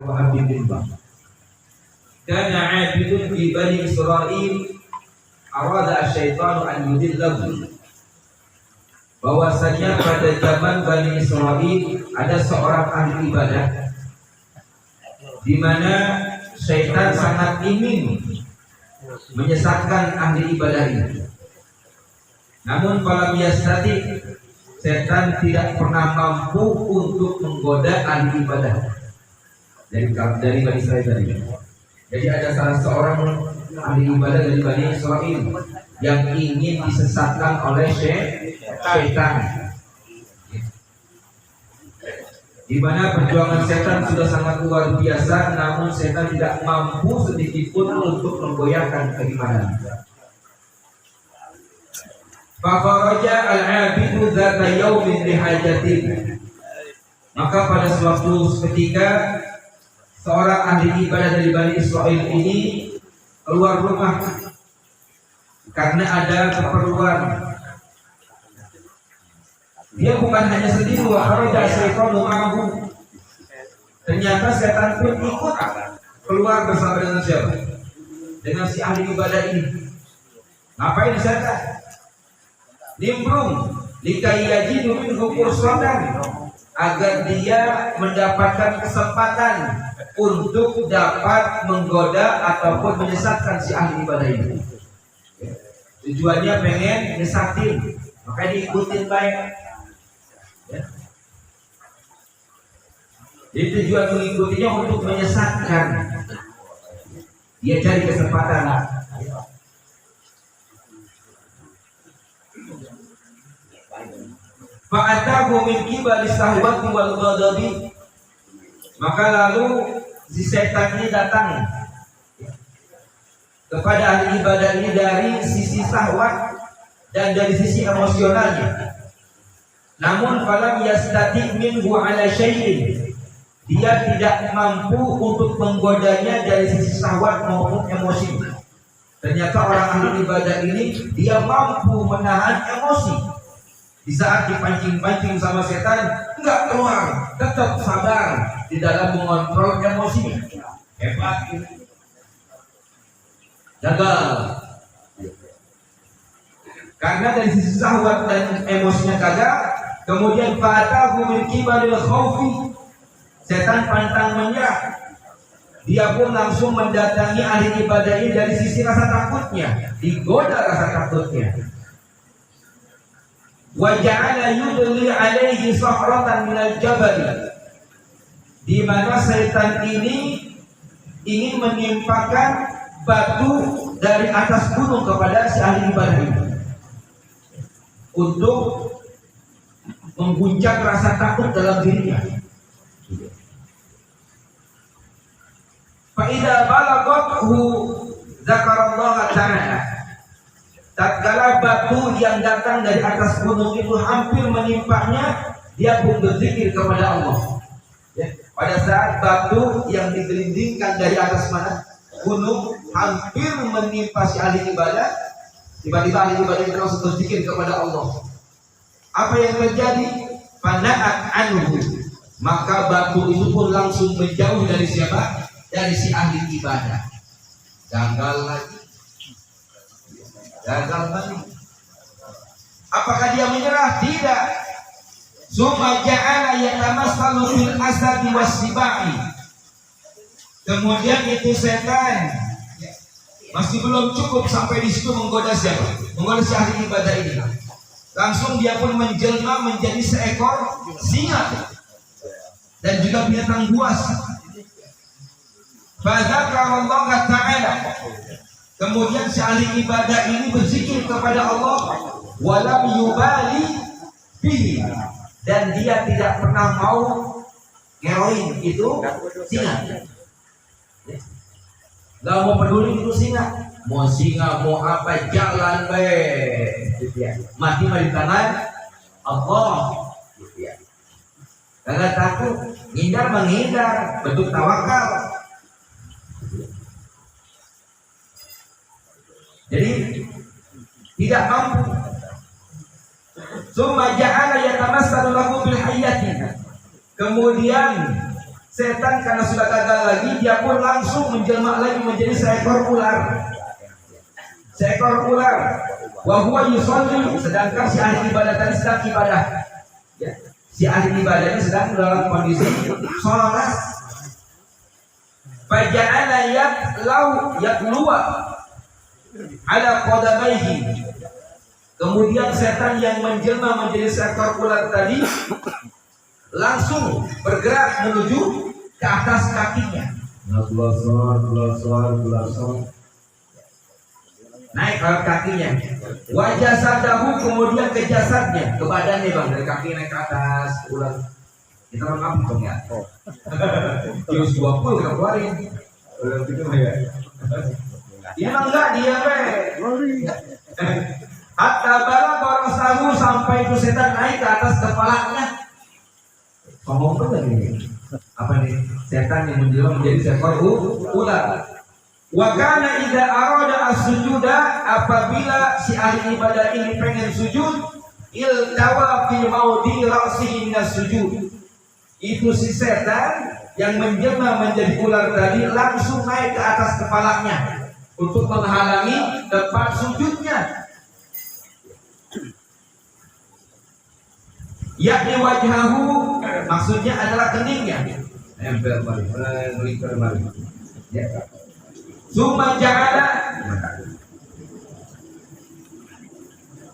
Habibin Bang. Kana 'abidun fi Bani Israil arada asy-syaitanu an yudillahu. Bahwasanya pada zaman Bani Israil ada seorang ahli ibadah di mana syaitan sangat ingin menyesatkan ahli ibadah ini. Namun falam yastati, setan tidak pernah mampu untuk menggoda ahli ibadah dari Bani Israil tadi. Jadi ada salah seorang ahli ibadah dari Bani Israil yang ingin disesatkan oleh syaitan. Di mana perjuangan setan sudah sangat luar biasa, namun setan tidak mampu sedikit pun untuk menggoyahkan keimanan. Fafaraja al-'abidu dzata yaumin lihajatin. Maka pada suatu ketika seorang ahli ibadah dari Bani Israil ini keluar rumah karena ada keperluan. Dia bukan hanya sendiri, wa kharaja syaitanu ma'ahu. Ternyata setan pun ikut keluar bersama dengan siapa? Dengan si ahli ibadah ini. Ngapain setan? Nimbrung likai yajidu minhu fursatan, agar dia mendapatkan kesempatan untuk dapat menggoda ataupun menyesatkan si ahli ibadah ini. Tujuannya pengen nyesatin, makanya diikutin baik. Jadi tujuan mengikutinya untuk menyesatkan. Dia cari kesempatan. Fa'atahu min qibali sahwati wal ghadabi. Maka lalu si setan ini datang kepada ahli ibadah ini dari sisi sahwat dan dari sisi emosionalnya. Namun falam yastati minhu ala syai'in. Dia tidak mampu untuk menggodanya dari sisi sahwat maupun emosi. Ternyata orang ahli ibadah ini dia mampu menahan emosi. Di saat dipancing-pancing sama setan, enggak keluar, tetap sabar di dalam mengontrol emosinya. Hebat ini. Gagal. Karena dari sisi sahwat dan emosinya gagal, kemudian fa'atahu min qibalil khaufi. Setan pantang menyerah. Dia pun langsung mendatangi ahli ibadah ini dari sisi rasa takutnya, digoda rasa takutnya. Wa ja'ala yudli alaihi sahratan minal jabal. Di mana setan ini ingin menimpakan batu dari atas gunung kepada si ahli ibadah ini untuk mengguncang rasa takut dalam dirinya. Fa idza balaghathu dzakarallaha ta'ala. Tatkala batu yang datang dari atas gunung itu hampir menimpanya, dia pun berzikir kepada Allah. Ya, pada saat batu yang digelindingkan dari atas mana? Gunung hampir menimpa si ahli ibadah, tiba-tiba ahli ibadah itu langsung berzikir kepada Allah. Apa yang terjadi? Fana'at anhu. Maka batu itu pun langsung menjauh dari siapa? Dari si ahli ibadah. Gagal lagi. Gagal lagi. Apakah dia menyerah? Tidak. Summa ja'ala yatamassalu fil asadi was-sibai. Kemudian itu setan masih belum cukup sampai di situ menggoda siapa? Menggoda si ahli ibadah ini. Langsung dia pun menjelma menjadi seekor singa dan juga binatang buas. Fadzakarallaha ta'ala. Kemudian si ahli ibadah ini berzikir kepada Allah, walam yubali bihi, dan dia tidak pernah mau ngeroin itu singa. Gak mau peduli itu singa. Mau singa mau apa, jalan mati mah di tangan Allah. Karena takut, ngindar menghindar, bentuk tawakal. Jadi tidak mampu. Summa ja'ala yatamassalu lahu bil hayyati. Kemudian Setan karena sudah gagal lagi, dia pun langsung menjelma lagi menjadi seekor ular. Seekor ular. Wa huwa yusalli, sedangkan si ahli ibadah tadi sedang ibadah. Ya. Si ahli ibadahnya sedang dalam kondisi sholat. Faja'ala yatluwa ala qadamaihi. Kemudian setan yang menjelma menjadi seekor ular tadi langsung bergerak menuju ke atas kakinya. Naik ke kakinya. Wajah sadahu, kemudian ke jasadnya, ke badannya bang, dari kaki naik ke atas ular. Kita orang dong ya. Kilos 20 kita keluarin. Ular gitu ya. Ini mah enggak dia hatta bala barasahu, sampai itu setan naik ke atas kepalanya. Ngomong benar ini. Apa nih? Setan yang menjelma menjadi seekor ular. Wa kana idza arada as-sujuda, apabila si ahli ibadah ini pengen sujud, iltawa fi maudi ra'sihi minas sujud. Itu si setan yang menjelma menjadi ular tadi langsung naik ke atas kepalanya untuk menghalangi tempat sujudnya. Yakni wajhahu, maksudnya adalah keningnya. Nempel balik. Ya. Summa ja'ala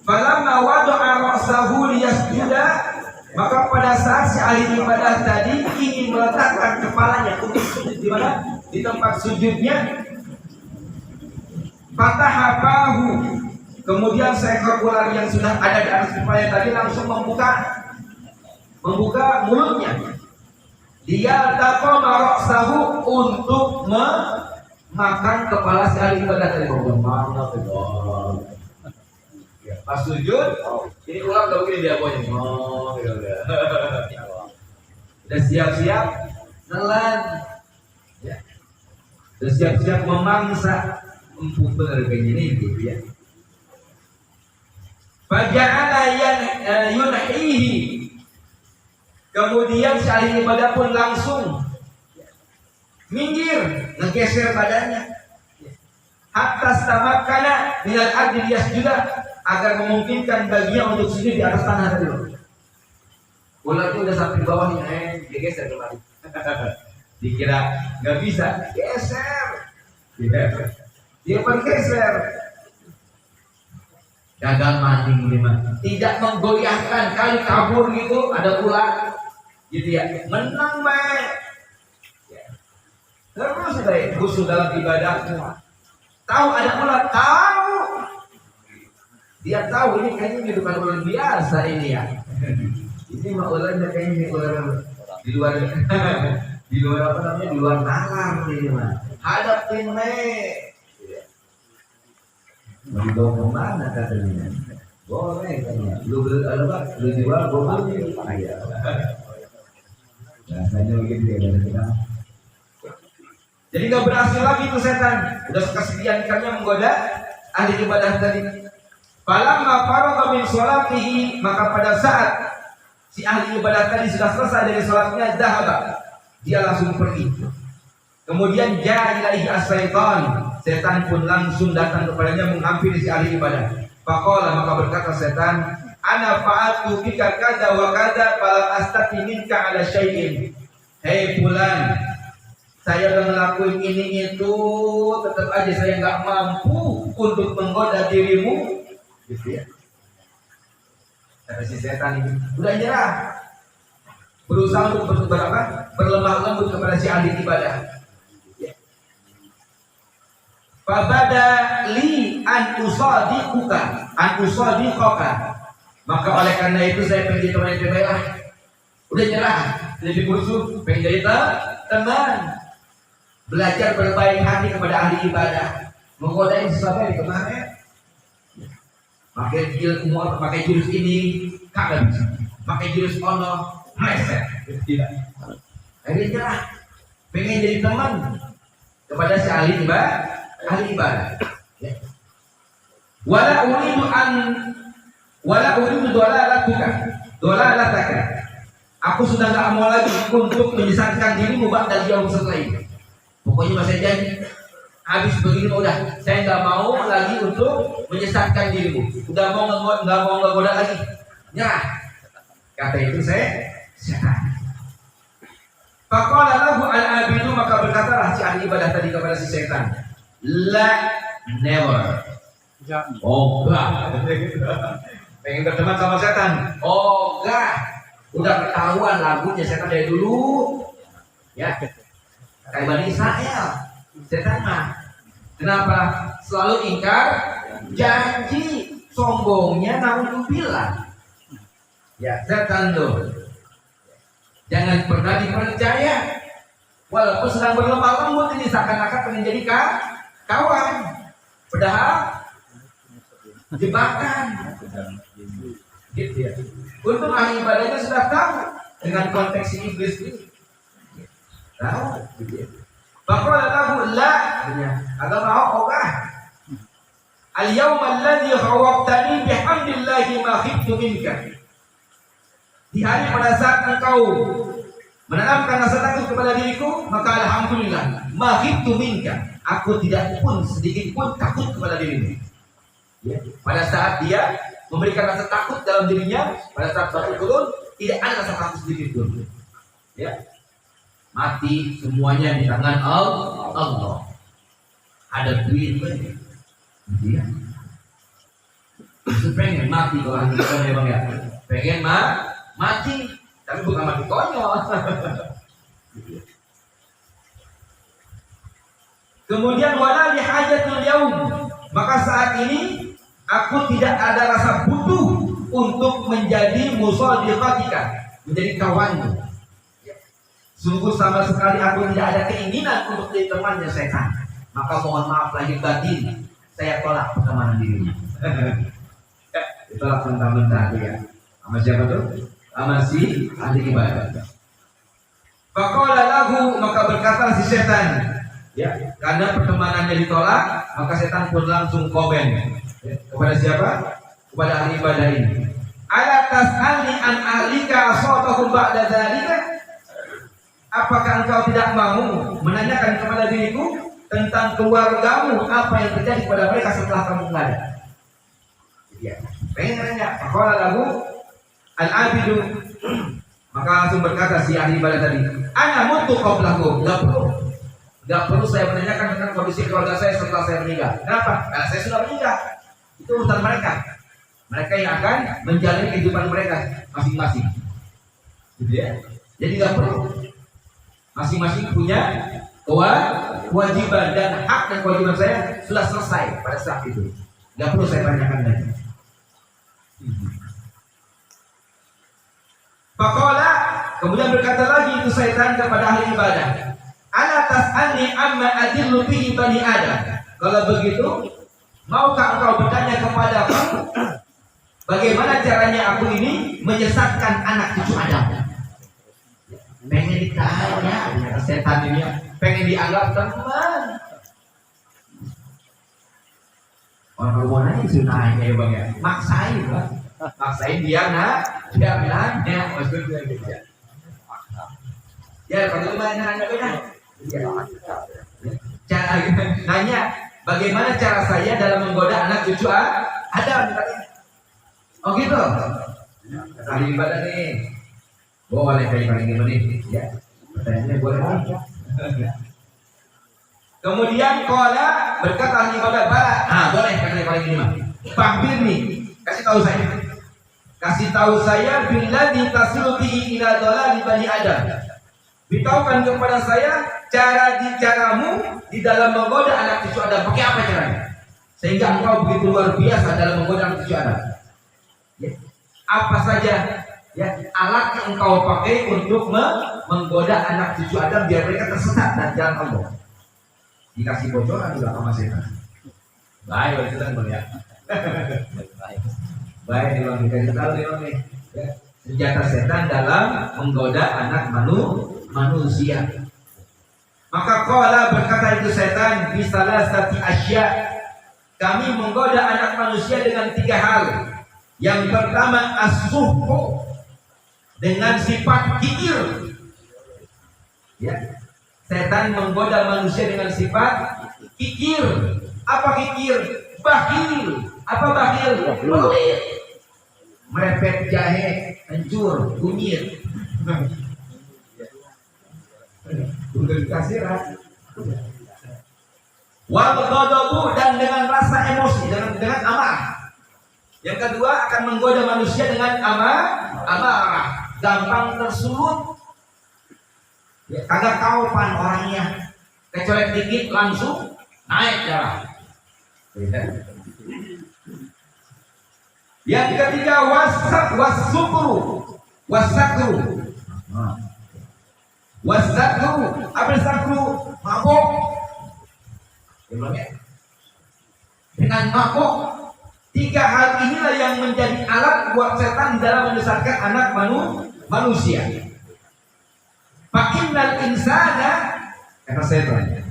falamma wada'a ra'sahu liyasjuda, maka pada saat si ahli ibadah tadi ingin meletakkan kepalanya untuk sujud di mana? Di tempat sujudnya. Fatahabahu, kemudian seekor ular yang sudah ada di atas kepalanya tadi langsung membuka mulutnya. Dia taqama ra'sahu, untuk makan kepala si ahli ibadah tadi. Pas sujud, ini ulang gak begini dia pokoknya. Udah siap-siap nelan, ya. Udah siap-siap memangsa, empuk bener kayaknya ini gitu ya. Faja'ala yunhihi, kemudian si ahli ibadah pun langsung minggir, ngegeser badannya. Hatta stamakkana minal ardi yasjuda, agar memungkinkan baginya untuk sujud di atas tanah tadi. Ular itu udah sampai bawah nih, dia geser kembali. Dikira nggak bisa, geser. Dia bergeser. Gagal mati ini mah. Tidak menggoyahkan, kali kabur gitu, ada ular, gitu ya. Menang baik. Terus sudah khusus dalam ibadahnya. Tahu ada ular, tahu. Dia tahu ini kayaknya bukan ular biasa ini ya. Ini mah ularnya kayaknya ular di luar di luar apa namanya, di luar nalar ini mah. Hadapin me. Mau dibawa kemana katanya? Boleh katanya. Lu jual boleh. Iya. Rasanya begitu ya dari kita. Jadi nggak berhasil lagi itu setan. Udah kesekian kalinya menggoda ahli ibadah tadi. Falamma faragha min sholatihi, maka pada saat si ahli ibadah tadi sudah selesai dari sholatnya, dhahaba, dia langsung pergi. Kemudian ja'a ilaihi as-syaitan, setan pun langsung datang kepadanya menghampiri si ahli ibadah. Faqala, maka berkata setan, ana fa'altu bika kadza wa kadza falam astati minka ala syai'in. Hei fulan, saya udah ngelakuin ini itu, tetap aja saya nggak mampu untuk menggoda dirimu, gitu ya. Kata si setan ini udah nyerah, berusaha untuk berlemah lembut kepada si ahli ibadah. Fabada li an usadiquka, maka oleh karena itu saya pengen teman yang terbaik. Udah nyerah, lebih berusaha pengen jadi teman. Belajar berbaik hati kepada ahli ibadah, menggodain sesuatu yang kemarin. Pakai jurus ini kagak bisa, pakai jurus ono meleset, tidak. Akhirnya nyerah, pengen jadi teman kepada si ahli ibadah. Wala uridu dolalataka, Aku sudah nggak mau lagi untuk menyesatkan dirimu ba'dal yaum setelah ini. Pokoknya masih janji. Habis begini udah, saya nggak mau lagi untuk menyesatkan dirimu. Udah nggak mau ngegoda lagi. Nyerah. Kata itu saya setan. Faqala lahu al-abidu, maka berkatalah si ahli ibadah tadi kepada si setan, la, never. Oh enggak. Pengen berteman sama setan. Oh enggak. Udah ketahuan lagunya setan dari dulu. Ya. Kayak Bani Israel. Setan mah. Kenapa? Selalu ingkar janji, sombongnya naudzubillah. Ya, setan tuh. Jangan pernah dipercaya. Walaupun sedang berlemah lembut ini seakan-akan pengen jadi kawan. Padahal jebakan. Gitu ya. Untuk ahli ibadahnya sudah tahu dengan konteks iblis ini. Tahu, gitu ya. Faqala lahu la, agak mau ogah. Al-yawma alladhi khawabtani bihamdillahi ma khiftu minka. Di hari pada saat engkau menanamkan rasa takut kepada diriku, maka alhamdulillah ma khiftu minka. Aku tidak pun sedikit pun takut kepada dirimu. Ya. Pada saat dia memberikan rasa takut dalam dirinya, pada saat batu turun, tidak ada rasa takut sedikit pun. Ya. Mati semuanya di tangan Allah. Ada duit banyak. Dia pengen mati kalau ahli ibadah ya bang ya. Pengen mati, tapi bukan mati konyol. Kemudian wala li hajatul yaum, maka saat ini aku tidak ada rasa butuh untuk menjadi musadiqatika, menjadi kawanmu. Sungguh sama sekali aku tidak ada keinginan untuk jadi temannya setan. Maka mohon maaf lahir batin, saya tolak pertemanan dirinya. Ditolak mentah-mentah ya. Sama siapa tuh? Sama si ahli ibadah. Faqala lahu, maka berkata si setan, ya, karena pertemanannya ditolak, maka setan pun langsung komen. Ya, kepada siapa? Kepada ahli ibadah ini. Ala tas'alni an ahlika asawatahum ba'da dzalika? Apakah engkau tidak mau menanyakan kepada diriku tentang keluargamu, apa yang terjadi kepada mereka setelah kamu nggak ada? Ya, pengen nanya. Faqala lahu al-abidu, maka langsung berkata si ahli ibadah tadi, ana mutu qablahu. Enggak perlu saya menanyakan tentang kondisi keluarga saya setelah saya meninggal. Kenapa? Karena saya sudah meninggal. Itu urusan mereka. Mereka yang akan menjalani kehidupan mereka masing-masing. Gitu ya. Jadi enggak perlu. Masing-masing punya kewajiban dan hak dan kewajiban saya sudah selesai pada saat itu. Enggak perlu saya tanyakan lagi. Faqala, kemudian berkata lagi itu setan kepada ahli ibadah, ala tas'alni amma adillu bihi bani Adam. Kalau begitu, maukah engkau bertanya kepadaku bagaimana caranya aku ini menyesatkan anak cucu Adam? Pengen ditanya, setan ini pengen dianggap teman. Orang mau nanya sunahnya ya bang ya, maksain bang, maksain dia nanya, maksudnya gitu ya. Ya kalau nanya beda. Cara nanya, bagaimana cara saya dalam menggoda anak cucu Adam? Oh gitu. Ahli ibadah nih. Boleh kayak gini ya. Pertanyaannya boleh. Kemudian qala, berkata ahli ibadah bala. Boleh kayak gini mah. Fakbir nih, kasih tahu saya billadzi tasilu bihi ila dhalali bani Adam. Beritahukan kepada saya caramu di dalam menggoda anak cucu Adam. Pakai apa caranya? Sehingga engkau begitu luar biasa dalam menggoda anak cucu Adam. Ya. Apa saja ya alat yang engkau pakai untuk menggoda anak cucu Adam biar mereka tersesat dan jalan Allah. Dikasih bocoran juga sama setan. Baik, kita melihat. Baik, kita tahu nih. Ya. Senjata setan dalam menggoda anak manusia. Maka qala, berkata itu setan, bisalah sati asya, kami menggoda anak manusia dengan 3 hal. Yang pertama as-suhhu, dengan sifat kikir. Ya, setan menggoda manusia dengan sifat kikir. Apa kikir? Bakhil. Apa bakhil? Pelit. Merepet jahe, hancur, kunyit. Udah kasiran. Wal ghadabu, dan dengan rasa emosi, dengan amarah. Yang kedua akan menggoda manusia dengan amarah, gampang tersulut. Ya, kagak tahu pan orangnya, kecolek dikit langsung naik darah. Yang ketiga wasakru. Apa sakru? Mabok. Dengan mabok. Tiga hal inilah yang menjadi alat buat setan dalam menyesatkan anak manusia. Fakinnal insana, kata setan.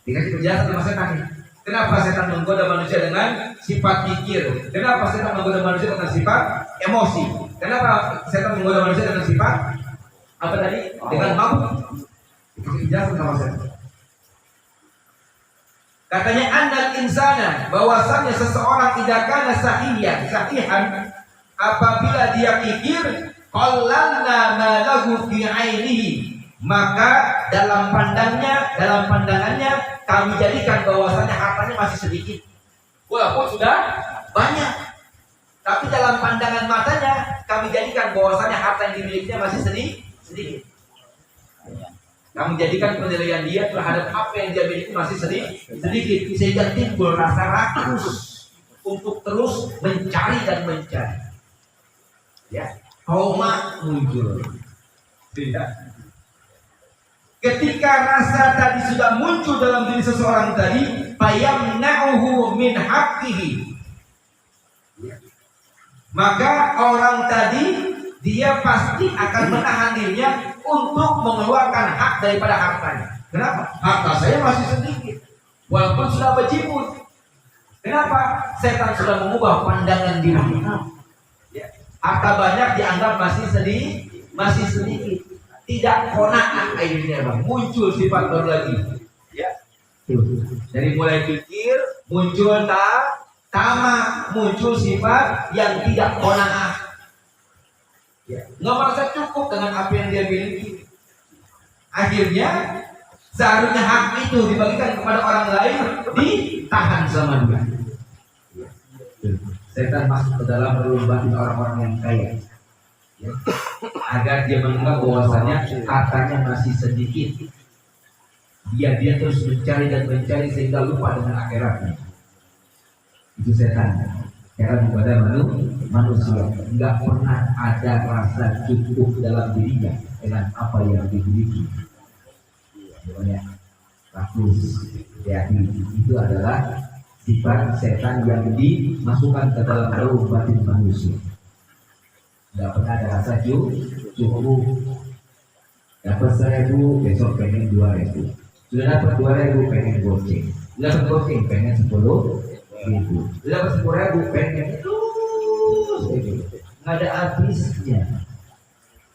Dikasih penjelasan sama setan nih. Kenapa setan menggoda manusia dengan sifat kikir? Kenapa setan menggoda manusia dengan sifat emosi? Kenapa setan menggoda manusia dengan sifat apa tadi? Dengan mabuk. Dikasih penjelasan sama setan. Katanya annal insana, bahwasannya seseorang tidak kana sahihan apabila dia kikir, qallanna ma lahu fi ainihi, maka dalam pandangannya kami jadikan bahwasannya hartanya masih sedikit. Walaupun sudah banyak, tapi dalam pandangan matanya kami jadikan bahwasannya harta yang dimilikinya masih sedikit. Kami jadikan penilaian dia terhadap apa yang dia miliki masih sedikit, sehingga timbul rasa rakus untuk terus mencari dan mencari. Ya, koma muncul. Tidak. Ketika rasa tadi sudah muncul dalam diri seseorang tadi, fayamna'uhu min haqqihi, maka orang tadi dia pasti akan menahan dirinya untuk mengeluarkan hak daripada hartanya. Kenapa? Harta saya masih sedikit, walaupun sudah berjibun. Kenapa? Setan sudah mengubah pandangan dirinya. Ya. Harta banyak dianggap masih sedikit. Tidak qanaah akhirnya, Bang. Muncul sifat baru lagi. Ya. Dari mulai pikir muncul tamak, muncul sifat yang tidak qanaah. Ya, nggak merasa cukup dengan apa yang dia miliki. Akhirnya seharusnya hak itu dibagikan kepada orang lain, ditahan sama dia. Setan masuk ke dalam merubah orang-orang yang kaya, ya, agar dia menganggap bahwasanya hartanya masih sedikit. Dia terus mencari sehingga lupa dengan akhiratnya. Itu setan. Karena kepada manusia nggak pernah ada rasa cukup dalam dirinya dengan apa yang dimiliki. Namanya rakus, hati, itu adalah sifat setan yang dimasukkan ke dalam ruh batin manusia. Nggak pernah ada rasa cukup. Dapat 1.000, besok pengen 2.000. Sudah dapat 2.000, pengen goceng. Sudah dapat goceng, pengen 10.000. Dapat 10.000, pengen terus, nggak ada habisnya.